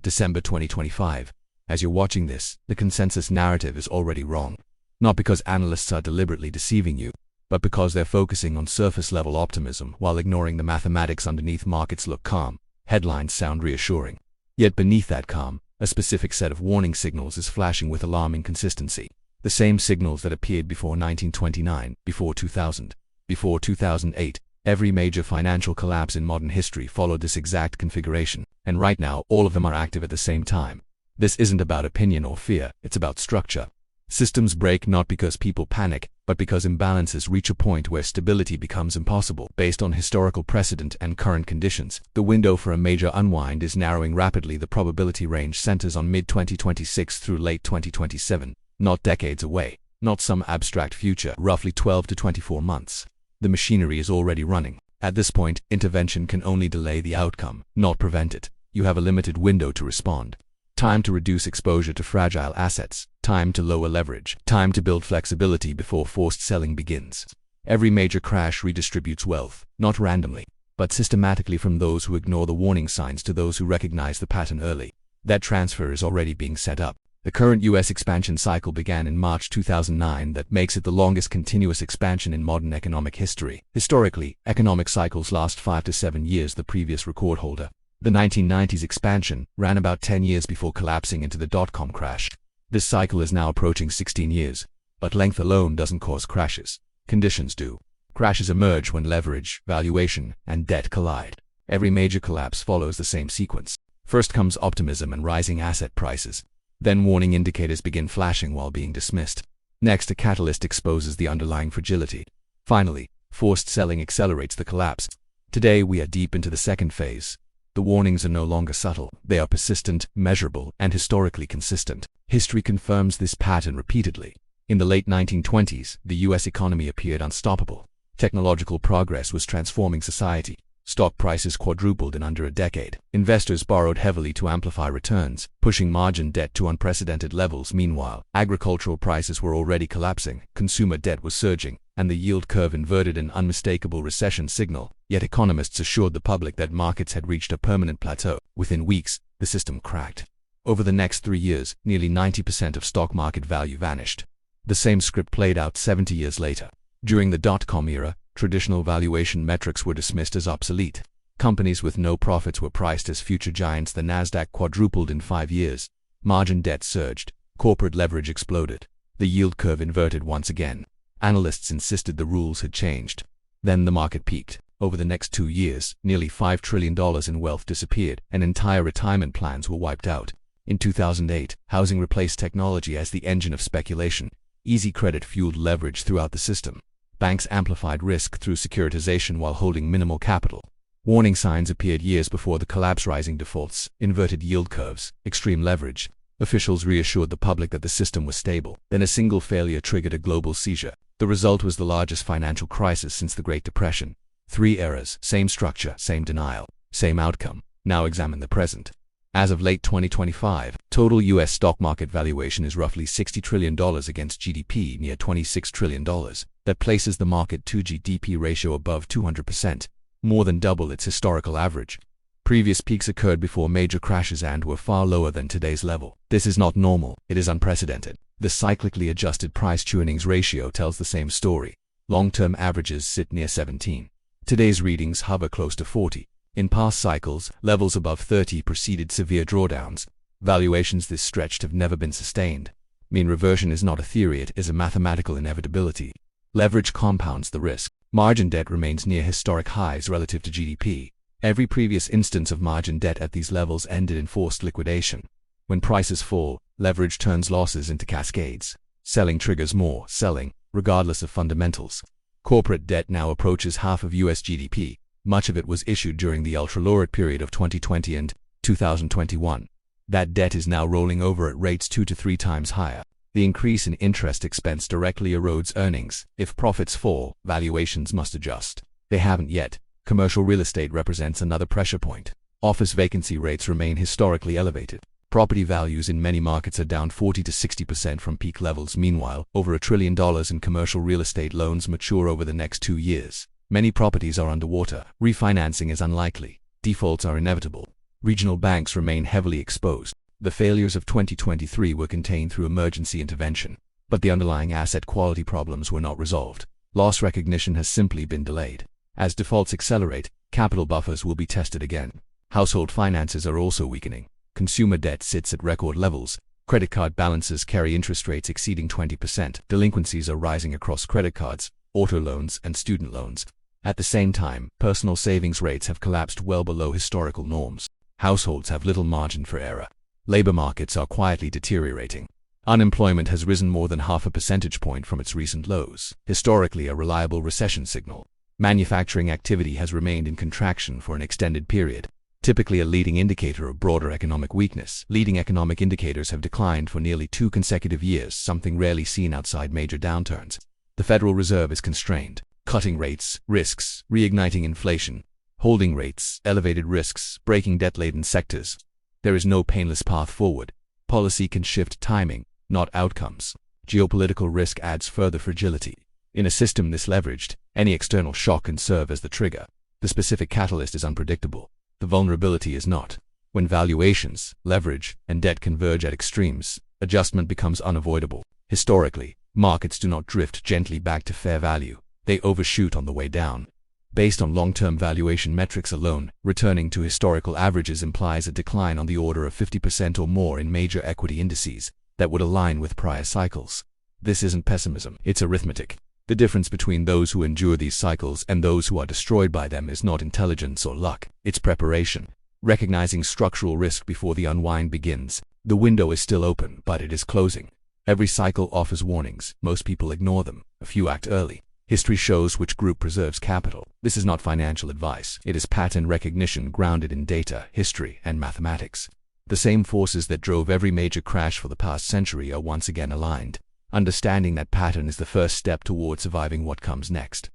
December 2025. As you're watching this, the consensus narrative is already wrong. Not because analysts are deliberately deceiving you, but because they're focusing on surface-level optimism while ignoring the mathematics underneath. Markets look calm, headlines sound reassuring. Yet beneath that calm, a specific set of warning signals is flashing with alarming consistency. The same signals that appeared before 1929, before 2000, before 2008. Every major financial collapse in modern history followed this exact configuration, and right now all of them are active at the same time. This isn't about opinion or fear, it's about structure. Systems break not because people panic, but because imbalances reach a point where stability becomes impossible. Based on historical precedent and current conditions, the window for a major unwind is narrowing rapidly. The probability range centers on mid-2026 through late 2027, not decades away, not some abstract future, roughly 12 to 24 months. The machinery is already running. At this point, intervention can only delay the outcome, not prevent it. You have a limited window to respond. Time to reduce exposure to fragile assets, time to lower leverage, time to build flexibility before forced selling begins. Every major crash redistributes wealth, not randomly, but systematically, from those who ignore the warning signs to those who recognize the pattern early. That transfer is already being set up. The current U.S. expansion cycle began in March 2009. That makes it the longest continuous expansion in modern economic history. Historically, economic cycles last 5 to 7 years. The previous record holder, the 1990s expansion, ran about 10 years before collapsing into the dot-com crash. This cycle is now approaching 16 years, but length alone doesn't cause crashes. Conditions do. Crashes emerge when leverage, valuation, and debt collide. Every major collapse follows the same sequence. First comes optimism and rising asset prices. Then warning indicators begin flashing while being dismissed. Next, a catalyst exposes the underlying fragility. Finally, forced selling accelerates the collapse. Today we are deep into the second phase. The warnings are no longer subtle. They are persistent, measurable, and historically consistent. History confirms this pattern repeatedly. In the late 1920s, the U.S. economy appeared unstoppable. Technological progress was transforming society. Stock prices quadrupled in under a decade. Investors borrowed heavily to amplify returns, pushing margin debt to unprecedented levels. Meanwhile, agricultural prices were already collapsing, consumer debt was surging, and the yield curve inverted, an unmistakable recession signal. Yet economists assured the public that markets had reached a permanent plateau. Within weeks, the system cracked. Over the next 3 years, nearly 90% of stock market value vanished. The same script played out 70 years later. During the dot-com era, traditional valuation metrics were dismissed as obsolete. Companies with no profits were priced as future giants. The Nasdaq quadrupled in 5 years. Margin debt surged. Corporate leverage exploded. The yield curve inverted once again. Analysts insisted the rules had changed. Then the market peaked. Over the next 2 years, nearly $5 trillion in wealth disappeared, and entire retirement plans were wiped out. In 2008, housing replaced technology as the engine of speculation. Easy credit fueled leverage throughout the system. Banks amplified risk through securitization while holding minimal capital. Warning signs appeared years before the collapse: rising defaults, inverted yield curves, extreme leverage. Officials reassured the public that the system was stable. Then a single failure triggered a global seizure. The result was the largest financial crisis since the Great Depression. 3 eras, same structure, same denial, same outcome. Now examine the present. As of late 2025, total U.S. stock market valuation is roughly $60 trillion against GDP near $26 trillion. That places the market to GDP ratio above 200%, more than double its historical average. Previous peaks occurred before major crashes and were far lower than today's level. This is not normal, it is unprecedented. The cyclically adjusted price-to-earnings ratio tells the same story. Long-term averages sit near 17. Today's readings hover close to 40. In past cycles, levels above 30 preceded severe drawdowns. Valuations this stretched have never been sustained. Mean reversion is not a theory, it is a mathematical inevitability. Leverage compounds the risk. Margin debt remains near historic highs relative to GDP. Every previous instance of margin debt at these levels ended in forced liquidation. When prices fall, leverage turns losses into cascades. Selling triggers more selling, regardless of fundamentals. Corporate debt now approaches half of U.S. GDP. Much of it was issued during the ultra-low-rate period of 2020 and 2021. That debt is now rolling over at rates 2 to 3 times higher. The increase in interest expense directly erodes earnings. If profits fall, valuations must adjust. They haven't yet. Commercial real estate represents another pressure point. Office vacancy rates remain historically elevated. Property values in many markets are down 40 to 60% from peak levels. Meanwhile, over $1 trillion in commercial real estate loans mature over the next 2 years. Many properties are underwater. Refinancing is unlikely. Defaults are inevitable. Regional banks remain heavily exposed. The failures of 2023 were contained through emergency intervention, but the underlying asset quality problems were not resolved. Loss recognition has simply been delayed. As defaults accelerate, capital buffers will be tested again. Household finances are also weakening. Consumer debt sits at record levels. Credit card balances carry interest rates exceeding 20%. Delinquencies are rising across credit cards, auto loans, and student loans. At the same time, personal savings rates have collapsed well below historical norms. Households have little margin for error. Labor markets are quietly deteriorating. Unemployment has risen more than half a percentage point from its recent lows, historically a reliable recession signal. Manufacturing activity has remained in contraction for an extended period, typically a leading indicator of broader economic weakness. Leading economic indicators have declined for nearly 2 consecutive years, something rarely seen outside major downturns. The Federal Reserve is constrained. Cutting rates, risks, reigniting inflation. Holding rates, elevated risks, breaking debt-laden sectors. There is no painless path forward. Policy can shift timing, not outcomes. Geopolitical risk adds further fragility. In a system this leveraged, any external shock can serve as the trigger. The specific catalyst is unpredictable. The vulnerability is not. When valuations, leverage, and debt converge at extremes, adjustment becomes unavoidable. Historically, markets do not drift gently back to fair value. They overshoot on the way down. Based on long-term valuation metrics alone, returning to historical averages implies a decline on the order of 50% or more in major equity indices that would align with prior cycles. This isn't pessimism, it's arithmetic. The difference between those who endure these cycles and those who are destroyed by them is not intelligence or luck, it's preparation. Recognizing structural risk before the unwind begins. The window is still open, but it is closing. Every cycle offers warnings. Most people ignore them. A few act early. History shows which group preserves capital. This is not financial advice. It is pattern recognition grounded in data, history, and mathematics. The same forces that drove every major crash for the past century are once again aligned. Understanding that pattern is the first step toward surviving what comes next.